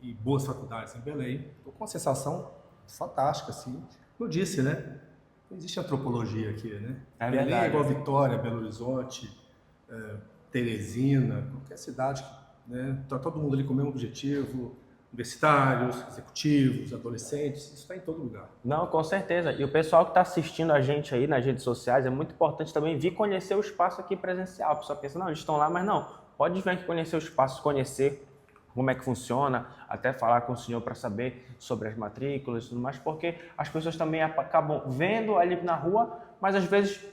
e boas faculdades em Belém. Estou com uma sensação fantástica, assim. Como eu disse, né? Não existe antropologia aqui, né? É Belém verdade. é igual Vitória, Belo Horizonte, Teresina, qualquer cidade, né? Tá todo mundo ali com o mesmo objetivo, universitários, executivos, adolescentes, isso está em todo lugar. Não, com certeza. E o pessoal que está assistindo a gente aí nas redes sociais, é muito importante também vir conhecer o espaço aqui presencial. O pessoal pensa, não, eles estão lá, mas não. Pode vir aqui conhecer o espaço, conhecer como é que funciona, até falar com o senhor para saber sobre as matrículas e tudo mais, porque as pessoas também acabam vendo ali na rua, mas às vezes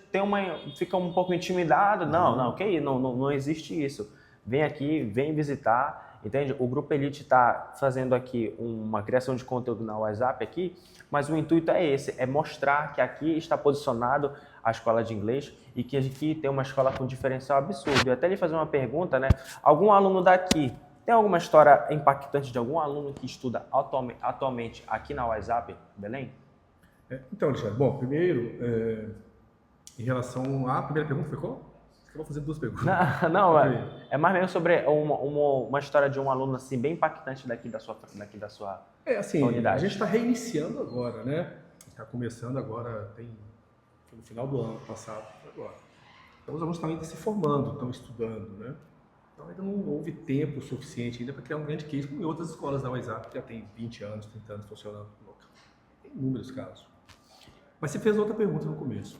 ficam um pouco intimidadas. Não existe isso. Vem aqui, vem visitar, entende? O Grupo Elite está fazendo aqui uma criação de conteúdo na WhatsApp aqui, mas o intuito é esse, é mostrar que aqui está posicionado a escola de inglês e que aqui tem uma escola com diferencial absurdo. E até lhe fazer uma pergunta, né? Algum aluno daqui tem alguma história impactante de algum aluno que estuda atualmente aqui na WhatsApp, Belém? Então, Alexandre, bom, primeiro, em relação à primeira pergunta, foi qual? Eu vou fazer 2 perguntas. Não, é mais mesmo sobre uma história de um aluno assim, bem impactante daqui da sua unidade. A gente está reiniciando agora, né? Está começando agora, foi no final do ano passado, agora. Então os alunos estão ainda se formando, estão estudando, né? Então ainda não houve tempo suficiente ainda para criar um grande case, como em outras escolas da WhatsApp, que já tem 20 anos, 30 anos funcionando no local. Tem inúmeros casos. Mas você fez outra pergunta no começo.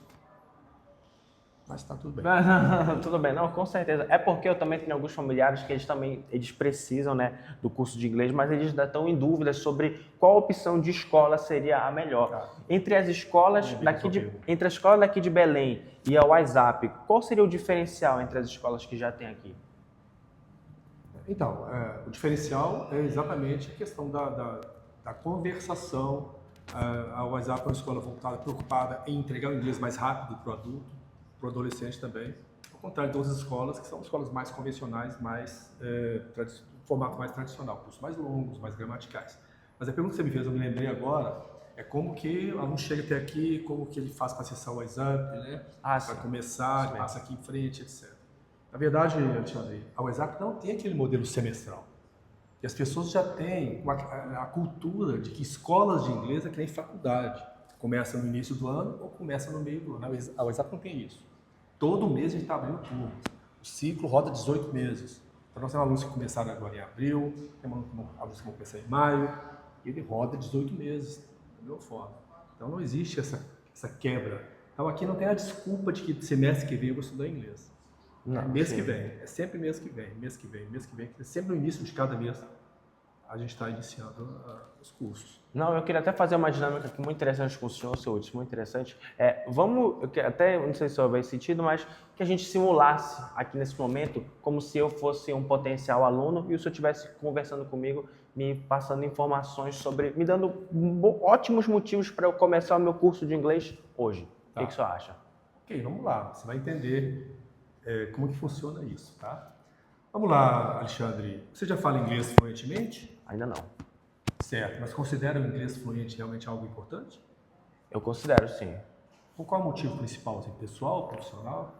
mas está tudo bem. Tudo bem, não, com certeza. É porque eu também tenho alguns familiares que eles precisam, né, do curso de inglês, mas eles ainda estão em dúvida sobre qual opção de escola seria a melhor. Tá. Entre as escolas entre a escola daqui de Belém e a WhatsApp, qual seria o diferencial entre as escolas que já tem aqui? Então, o diferencial é exatamente a questão da conversação. A WhatsApp é uma escola voltada, preocupada em entregar o inglês mais rápido para o adulto, para o adolescente também. Ao contrário de outras escolas, que são escolas mais convencionais, formato mais tradicional, cursos mais longos, mais gramaticais. Mas a pergunta que você me fez, eu me lembrei agora, é como que o aluno chega até aqui, como que ele faz para acessar o WhatsApp, né? Para começar, ele passa aqui em frente, etc. Na verdade, Alexandre, a WhatsApp não tem aquele modelo semestral. E as pessoas já têm a cultura de que escolas de inglês é que nem faculdade. Começa no início do ano ou começa no meio do ano. A WhatsApp não tem isso. Todo mês a gente está abrindo turmas. O ciclo roda 18 meses. Então nós temos alunos que começaram agora em abril, temos alunos que vão começar em maio, e ele roda 18 meses, da mesma forma. Então não existe essa quebra. Então aqui não tem a desculpa de que semestre que vem eu vou estudar inglês. Não, mês que vem, é sempre mês que vem, é sempre no início de cada mês a gente está iniciando os cursos. Não, eu queria até fazer uma dinâmica aqui muito interessante com o senhor, seu Hudson, muito interessante. Não sei se vai sentido, mas que a gente simulasse aqui nesse momento como se eu fosse um potencial aluno e o senhor estivesse conversando comigo, me passando informações me dando ótimos motivos para eu começar o meu curso de inglês hoje. Tá. O que o senhor acha? Ok, vamos lá, você vai entender como que funciona isso, tá? Vamos lá, Alexandre. Você já fala inglês fluentemente? Ainda não. Certo, mas considera o inglês fluente realmente algo importante? Eu considero, sim. Por qual motivo principal? Assim, pessoal, profissional?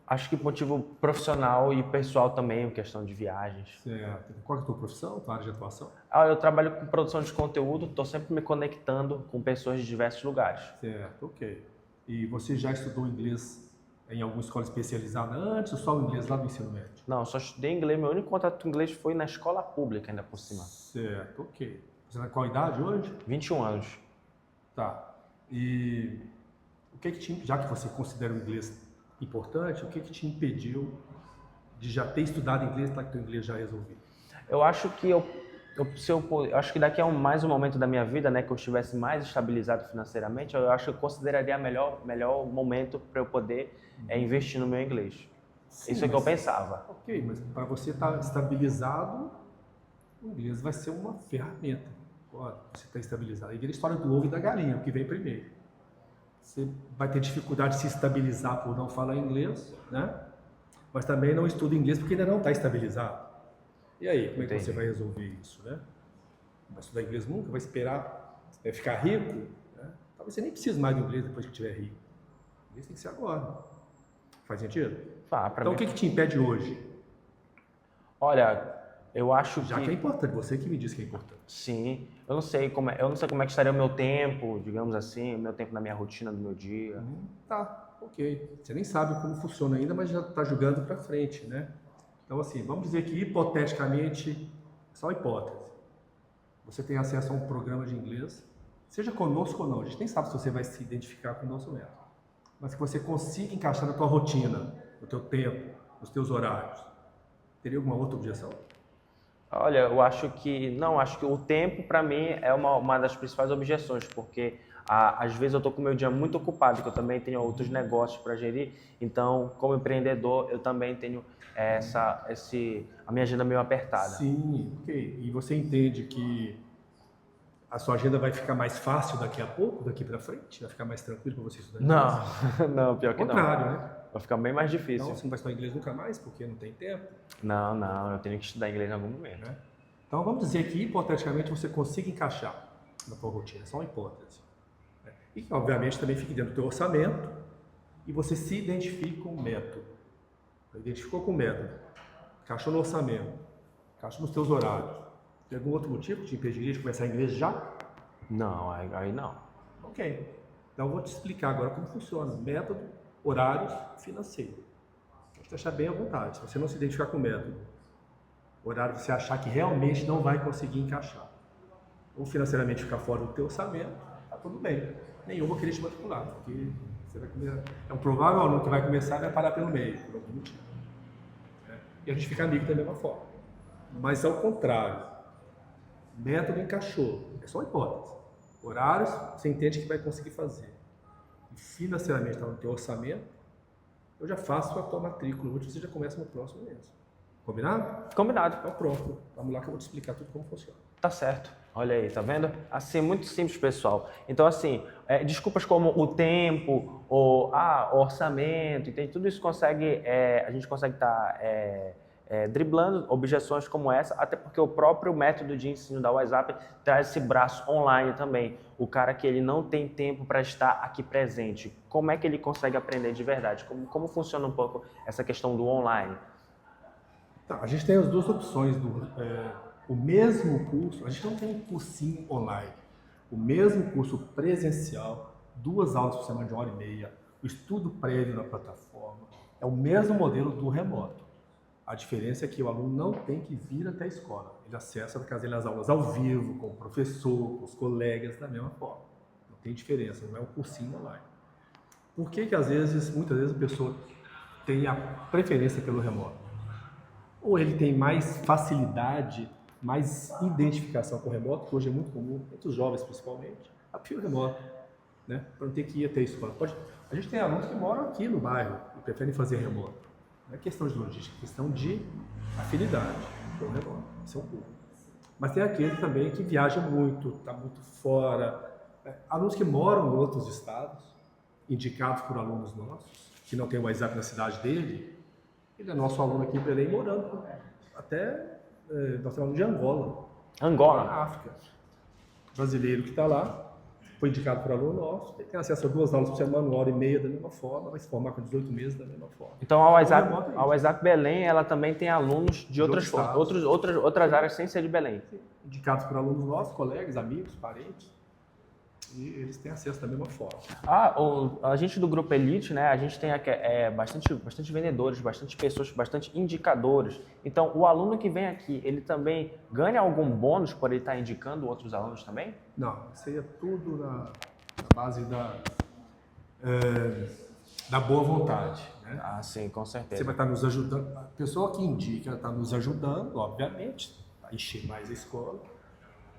Acho que motivo profissional e pessoal também, questão de viagens. Certo. Qual é a tua profissão, tua área de atuação? Eu trabalho com produção de conteúdo, estou sempre me conectando com pessoas de diversos lugares. Certo, ok. E você já estudou inglês em alguma escola especializada antes ou só o inglês lá do ensino médio? Não, eu só estudei inglês. Meu único contato com inglês foi na escola pública, ainda por cima. Certo, ok. Você está com qual idade hoje? 21 anos. Tá. E o que já que você considera o inglês importante, o que te impediu de já ter estudado inglês para que o teu inglês já resolvido? Eu acho que eu acho que daqui a mais um momento da minha vida, né, que eu estivesse mais estabilizado financeiramente, eu acho que eu consideraria melhor momento para eu poder investir no meu inglês. Sim, isso é que eu pensava. Ok, mas para você estar estabilizado, o inglês vai ser uma ferramenta. Você está estabilizado. Aí vira a história do ovo e da galinha, o que vem primeiro. Você vai ter dificuldade de se estabilizar por não falar inglês, né? Mas também não estuda inglês porque ainda não está estabilizado. E aí, como é que você vai resolver isso, né? Vai estudar inglês nunca? Vai esperar? Vai ficar rico? Né? Talvez você nem precise mais do inglês depois que estiver rico. O inglês tem que ser agora. Faz sentido? Então, o que te impede hoje? Olha, eu acho Já que é importante, você que me disse que é importante. Sim, eu não sei como é que estaria o meu tempo, digamos assim, o meu tempo na minha rotina do meu dia. Tá, ok. Você nem sabe como funciona ainda, mas já está julgando para frente, né? Então, assim, vamos dizer que hipoteticamente, só hipótese, você tem acesso a um programa de inglês, seja conosco ou não, a gente nem sabe se você vai se identificar com o nosso método, mas que você consiga encaixar na tua rotina, no teu tempo, nos teus horários. Teria alguma outra objeção? Olha, acho que o tempo para mim é uma das principais objeções, porque às vezes eu estou com o meu dia muito ocupado, que eu também tenho outros negócios para gerir, então como empreendedor eu também tenho a minha agenda meio apertada. Sim, ok. E você entende que a sua agenda vai ficar mais fácil daqui a pouco, daqui para frente? Vai ficar mais tranquilo para você estudar inglês? Não, pior que não. Ao contrário, né? Vai ficar bem mais difícil. Então, você não vai estudar inglês nunca mais porque não tem tempo? Não, eu tenho que estudar inglês em algum momento. Né? Então, vamos dizer que, hipoteticamente, você consiga encaixar na tua rotina, é só uma hipótese. Né? E que, obviamente, também fique dentro do teu orçamento e você se identifique com o método. Identificou com o método, encaixou no orçamento, encaixou nos teus horários. Tem algum outro motivo que te impediria de começar inglês já? Não, aí não. Ok. Então, eu vou te explicar agora como funciona. Método, horários, financeiro. Pode deixar bem à vontade. Se você não se identificar com o método, horário você achar que realmente não vai conseguir encaixar, ou financeiramente ficar fora do teu orçamento, tá tudo bem. Nenhum vou querer te matricular, porque Você vai começar, é um provável aluno que vai começar e vai parar pelo meio, por algum motivo. Né? E a gente fica amigo da mesma forma. Mas ao contrário, método encaixou, é só hipótese. Horários, você entende que vai conseguir fazer. E financeiramente está no teu orçamento, eu já faço a tua matrícula, hoje você já começa no próximo mês. Combinado? Combinado. Então pronto, vamos lá que eu vou te explicar tudo como funciona. Tá certo. Olha aí, tá vendo? Assim, muito simples, pessoal. Então, assim, desculpas como o tempo, o orçamento, entende? Tudo isso consegue, a gente consegue estar driblando objeções como essa, até porque o próprio método de ensino da WhatsApp traz esse braço online também. O cara que ele não tem tempo para estar aqui presente, como é que ele consegue aprender de verdade? Como funciona um pouco essa questão do online? Tá, a gente tem as duas opções. O mesmo curso, a gente não tem um cursinho online. O mesmo curso presencial, 2 aulas por semana de 1h30, o estudo prévio na plataforma, é o mesmo modelo do remoto. A diferença é que o aluno não tem que vir até a escola. Ele acessa na casa dele as aulas ao vivo, com o professor, com os colegas, da mesma forma. Não tem diferença, não é um cursinho online. Por que que muitas vezes a pessoa tem a preferência pelo remoto? Ou ele tem mais facilidade, mais identificação com o remoto, que hoje é muito comum, entre os jovens principalmente, a prefiro remoto, né? Para não ter que ir até a escola. A gente tem alunos que moram aqui no bairro e preferem fazer remoto. Não é questão de logística, é questão de afinidade com o remoto. Esse é um pouco. Mas tem aquele também que viaja muito, está muito fora. Alunos que moram em outros estados, indicados por alunos nossos, que não tem o WhatsApp na cidade dele. Ele é nosso aluno aqui em Belém, morando até, nós temos aluno de Angola. Angola? Na África. Brasileiro que está lá, foi indicado por aluno nosso, ele tem acesso a 2 aulas por semana, 1h30 da mesma forma, vai se formar com 18 meses da mesma forma. Então a WhatsApp Belém, ela também tem alunos de outras áreas sem ser de Belém. Sim. Indicados por alunos nossos, colegas, amigos, parentes. E eles têm acesso da mesma forma. A gente do Grupo Elite, né, a gente tem bastante vendedores, bastante pessoas, bastante indicadores. Então, o aluno que vem aqui, ele também ganha algum bônus por ele estar indicando outros alunos também? Não, isso aí é tudo na base da boa vontade. Né? Ah, sim, com certeza. Você vai estar nos ajudando. A pessoa que indica está nos ajudando, obviamente, a encher mais a escola.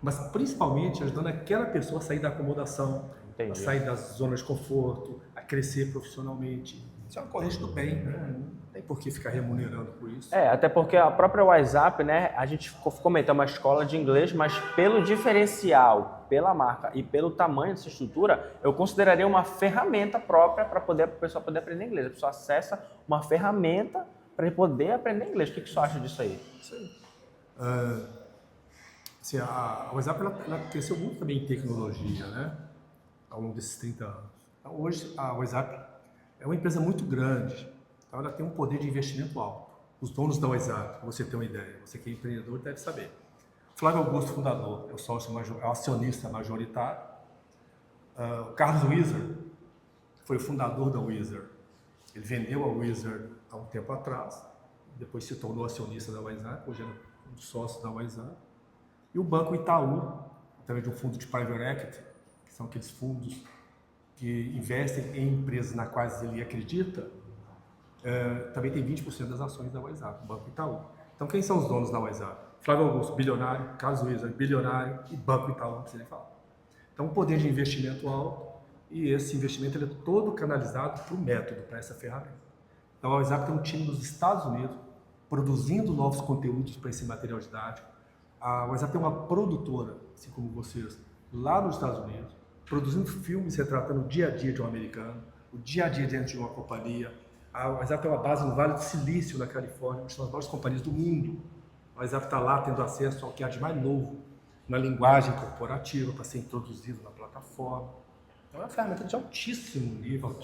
Mas principalmente ajudando aquela pessoa a sair da acomodação, Entendi. A sair da zona de conforto, a crescer profissionalmente. Isso é uma corrente do bem, né? Não tem por que ficar remunerando por isso. Até porque a própria WhatsApp, né, a gente comentou uma escola de inglês, mas pelo diferencial, pela marca e pelo tamanho dessa estrutura, eu consideraria uma ferramenta própria para a pessoa poder aprender inglês. A pessoa acessa uma ferramenta para poder aprender inglês. O que você acha disso aí? Isso aí. Assim, a WhatsApp ela cresceu muito também em tecnologia, né? Ao longo desses 30 anos. Então, hoje, a WhatsApp é uma empresa muito grande, então ela tem um poder de investimento alto. Os donos da WhatsApp, para você ter uma ideia, você que é empreendedor deve saber. Flávio Augusto, fundador, é o acionista majoritário. O Carlos Wizard foi o fundador da Wizard. Ele vendeu a Wizard há um tempo atrás, depois se tornou acionista da WhatsApp, hoje é um dos sócios da WhatsApp. E o Banco Itaú, através de um fundo de private equity, que são aqueles fundos que investem em empresas nas quais ele acredita, também tem 20% das ações da WhatsApp, o Banco Itaú. Então, quem são os donos da WhatsApp? Flávio Augusto, bilionário, Carlos Wizard, bilionário, e Banco Itaú, não precisa nem falar. Então, um poder de investimento alto, e esse investimento ele é todo canalizado para o método, para essa ferramenta. Então, a WhatsApp tem um time nos Estados Unidos, produzindo novos conteúdos para esse material didático. A WhatsApp tem uma produtora, assim como vocês, lá nos Estados Unidos, produzindo filmes retratando o dia a dia de um americano, o dia a dia dentro de uma companhia. A WhatsApp tem uma base no Vale do Silício, na Califórnia, uma das maiores companhias do mundo. A WhatsApp está lá tendo acesso ao que há de mais novo, na linguagem corporativa, para ser introduzido na plataforma. Então é uma ferramenta de altíssimo nível,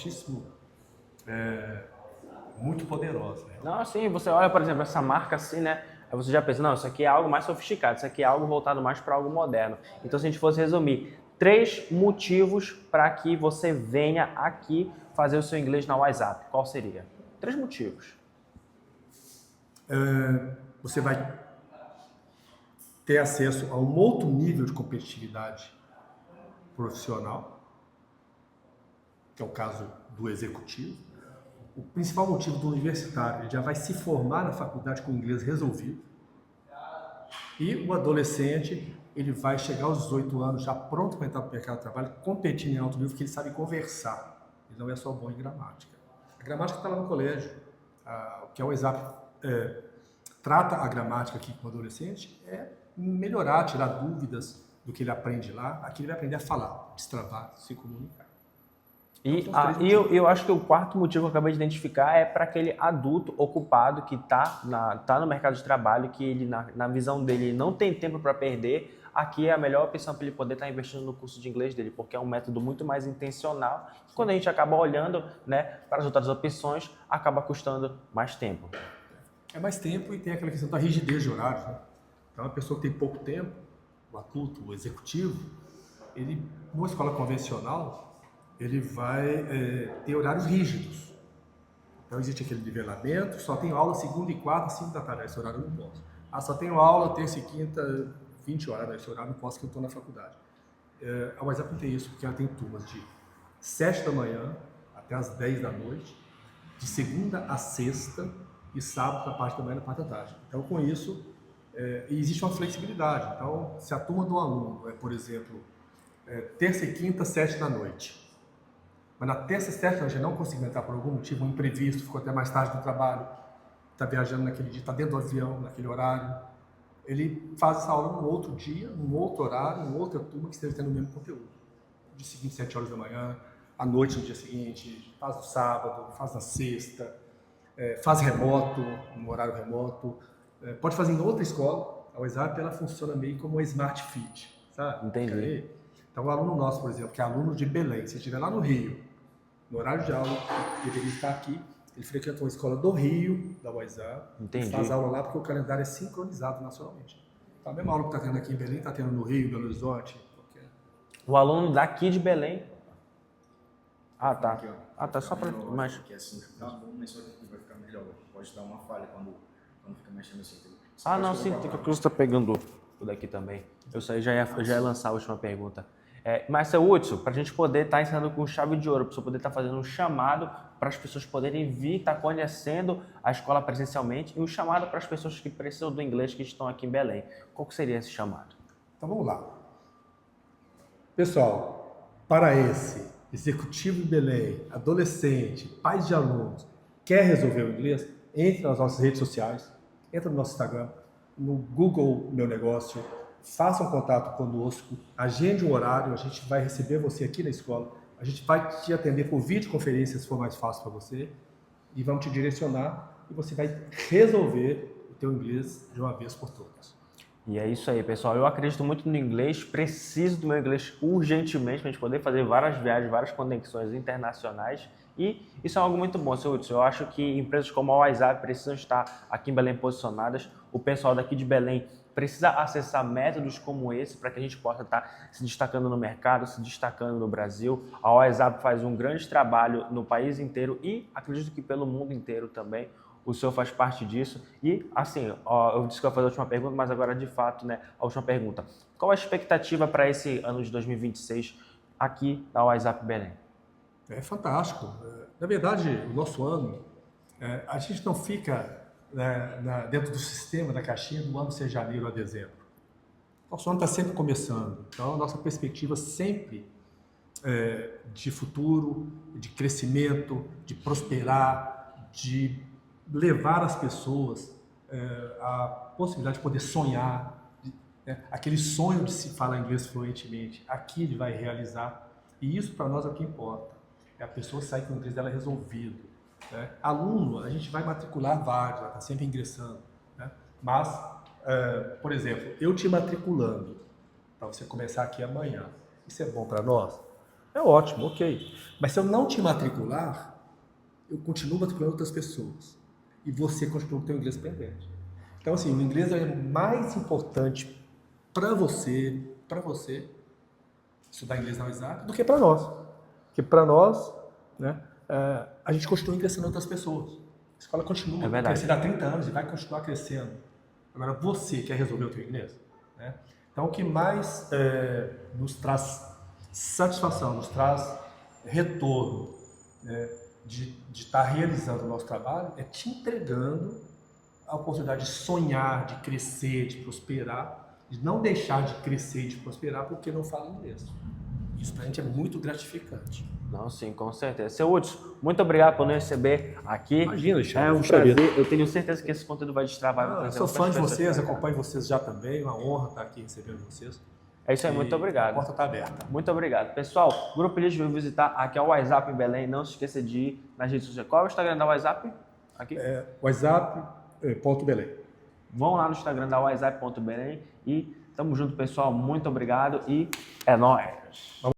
muito poderosa. Né? Não, sim, você olha, por exemplo, essa marca assim, né? Aí você já pensa, não, isso aqui é algo mais sofisticado, isso aqui é algo voltado mais para algo moderno. Então, se a gente fosse resumir, 3 motivos para que você venha aqui fazer o seu inglês na WhatsApp, qual seria? 3 motivos. Você vai ter acesso a um outro nível de competitividade profissional. que é o caso do executivo. O principal motivo do universitário, ele já vai se formar na faculdade com o inglês resolvido. E o adolescente, ele vai chegar aos 18 anos já pronto para entrar no mercado de trabalho, competindo em alto nível, porque ele sabe conversar. Ele não é só bom em gramática. A gramática está lá no colégio. O que a WhatsApp trata a gramática aqui com o adolescente é melhorar, tirar dúvidas do que ele aprende lá. Aqui ele vai aprender a falar, destravar, se comunicar. E eu acho que o quarto motivo que eu acabei de identificar é para aquele adulto ocupado que tá no mercado de trabalho, que ele, na visão dele, não tem tempo para perder. Aqui é a melhor opção para ele poder estar investindo no curso de inglês dele, porque é um método muito mais intencional. Quando a gente acaba olhando, né, para as outras opções, acaba custando mais tempo. É mais tempo e tem aquela questão da rigidez de horário, né? Então, uma pessoa que tem pouco tempo, o adulto, o executivo, ele, numa escola convencional, ele vai ter horários rígidos. Então, existe aquele nivelamento, só tenho aula segunda e quarta, 5 da tarde, esse horário eu não posso. Só tenho aula terça e quinta, 20 horas, esse horário eu não posso, que eu estou na faculdade. A WhatsApp não tem isso, porque ela tem turmas de 7 da manhã até as 10 da noite, de segunda a sexta, e sábado na parte da manhã e na parte da tarde. Então, com isso, existe uma flexibilidade. Então, se a turma do aluno é, por exemplo, terça e quinta, 7 da noite, mas na terça e 7 da noite não conseguiu entrar por algum motivo, um imprevisto, ficou até mais tarde no trabalho, está viajando naquele dia, está dentro do avião, naquele horário, ele faz essa aula num outro dia, num outro horário, em outra turma que esteja tendo o mesmo conteúdo. No dia seguinte, 7 horas da manhã, à noite no dia seguinte, faz no sábado, faz na sexta, faz remoto, no horário remoto, pode fazer em outra escola. A WhatsApp, ela funciona meio como uma Smart Fit, sabe? Entendi. Então, o aluno nosso, por exemplo, que é aluno de Belém, se estiver lá no Rio, no horário de aula, deveria estar aqui, ele frequenta uma escola do Rio, da WhatsApp, faz aula lá porque o calendário é sincronizado nacionalmente. Então, a mesma aula que está tendo aqui em Belém, está tendo no Rio, Belo Horizonte. Qualquer... O aluno daqui de Belém. Tá. Aqui, ó. Tá só para... Mas... Porque assim, tá bom, mas só que vai ficar melhor. Pode dar uma falha quando fica mexendo assim. Não, sim, tem que a Cruz está pegando o daqui também. Eu já ia lançar a última pergunta. Mas, seu Hudson, para a gente poder estar ensinando com chave de ouro, para você poder estar fazendo um chamado para as pessoas poderem vir, estar conhecendo a escola presencialmente, e um chamado para as pessoas que precisam do inglês que estão aqui em Belém. Qual que seria esse chamado? Então, vamos lá. Pessoal, para esse executivo em Belém, adolescente, pais de alunos, quer resolver o inglês, entre nas nossas redes sociais, entra no nosso Instagram, no Google Meu Negócio, faça um contato conosco, agende um horário, a gente vai receber você aqui na escola, a gente vai te atender por videoconferência se for mais fácil para você, e vamos te direcionar e você vai resolver o teu inglês de uma vez por todas. E é isso aí, pessoal. Eu acredito muito no inglês, preciso do meu inglês urgentemente para a gente poder fazer várias viagens, várias conexões internacionais. E isso é algo muito bom, seu Hudson. Eu acho que empresas como a WhatsApp precisam estar aqui em Belém posicionadas. O pessoal daqui de Belém precisa acessar métodos como esse para que a gente possa estar se destacando no mercado, se destacando no Brasil. A WhatsApp faz um grande trabalho no país inteiro e acredito que pelo mundo inteiro também. O senhor faz parte disso. E, assim, eu disse que eu ia fazer a última pergunta, mas agora, de fato, né, a última pergunta. Qual a expectativa para esse ano de 2026 aqui na WhatsApp Belém? É fantástico. Na verdade, o nosso ano, a gente não fica dentro do sistema da caixinha do ano ser janeiro a dezembro. Nosso ano está sempre começando. Então, a nossa perspectiva sempre de futuro, de crescimento, de prosperar, de levar as pessoas a possibilidade de poder sonhar, aquele sonho de se falar inglês fluentemente, aqui ele vai realizar, e isso para nós é o que importa, é a pessoa sair com o inglês dela resolvido. Aluno, a gente vai matricular vários, ela está sempre ingressando, mas, por exemplo, eu te matriculando, para você começar aqui amanhã, isso é bom para nós? É ótimo, ok, mas se eu não te matricular, eu continuo matriculando outras pessoas. E você continua com o seu inglês pendente. Então, assim, o inglês é mais importante para você estudar inglês na WhatsApp do que para nós. Porque para nós, a gente continua crescendo outras pessoas. A escola continua crescendo há 30 anos e vai continuar crescendo. Agora, você quer resolver o teu inglês? Então, o que mais nos traz satisfação, nos traz retorno, né, de estar realizando o nosso trabalho é te entregando a oportunidade de sonhar, de crescer, de prosperar, de não deixar de crescer e de prosperar porque não fala inglês. Isso pra gente é muito gratificante. Não, sim, com certeza. Seu Hudson, muito obrigado por nos receber aqui. Imagina, Alexandre, é um foi um prazer. prazer. Eu tenho certeza que esse conteúdo vai destravar. Vai Eu trazer sou outras fã de pessoas vocês, pra cá. acompanho vocês já também, uma honra estar aqui recebendo vocês. É isso aí, muito E obrigado. A porta está aberta. Muito obrigado. Pessoal, o Grupo Elite veio visitar aqui é o WhatsApp em Belém. Não se esqueça de ir nas redes sociais. Qual é o Instagram da WhatsApp? Aqui. WhatsApp.belém. Vão lá no Instagram da WhatsApp.belém e tamo junto, pessoal. Muito obrigado e é nóis.